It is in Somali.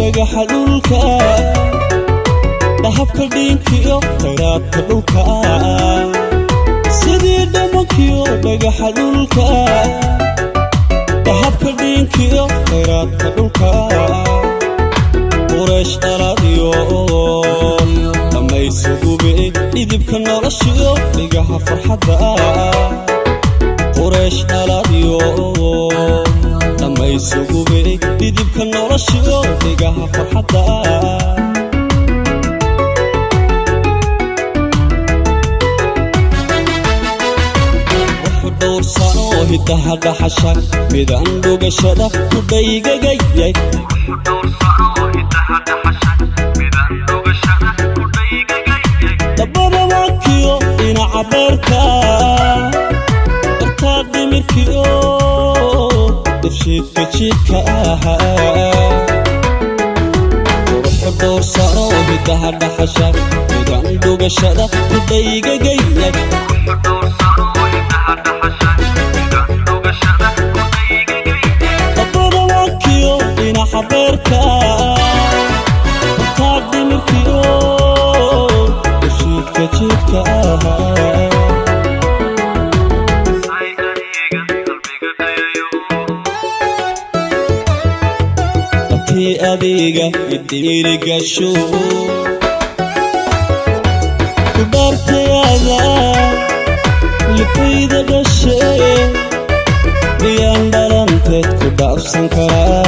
dhagaxa dhulka dahabka dhiinkiyo khayraadka dhulka sidii dhamankiyo dhagaxa dhulka dahabka dhiinkiyo khayraadka dhulka qureesh dhaladiyo dhammaysugube dhidibka noloshiyo dhigaha farxadda qureesh dhaladiyo dhammaysugube dhidibka noloshiyo dhigaha farxadda doorsano hidaha dhaxasha midaan dhugashada ku dhaygagayay dabada waakiyo dhinaca beerka dartaa dhimirkiyo dafshiidka jiidka quruxu doorsano hidaha dhaxasha midaan dhugashada ku dhaygagayay dabada waakiyo dhinaca beerka dartaa dhimirkiyo dafshiidka jiidka dabtii adiga idhiirigasho ku dhaartayaada lifayda dhashe miyaan dhalanteed ku dhaafsan karaa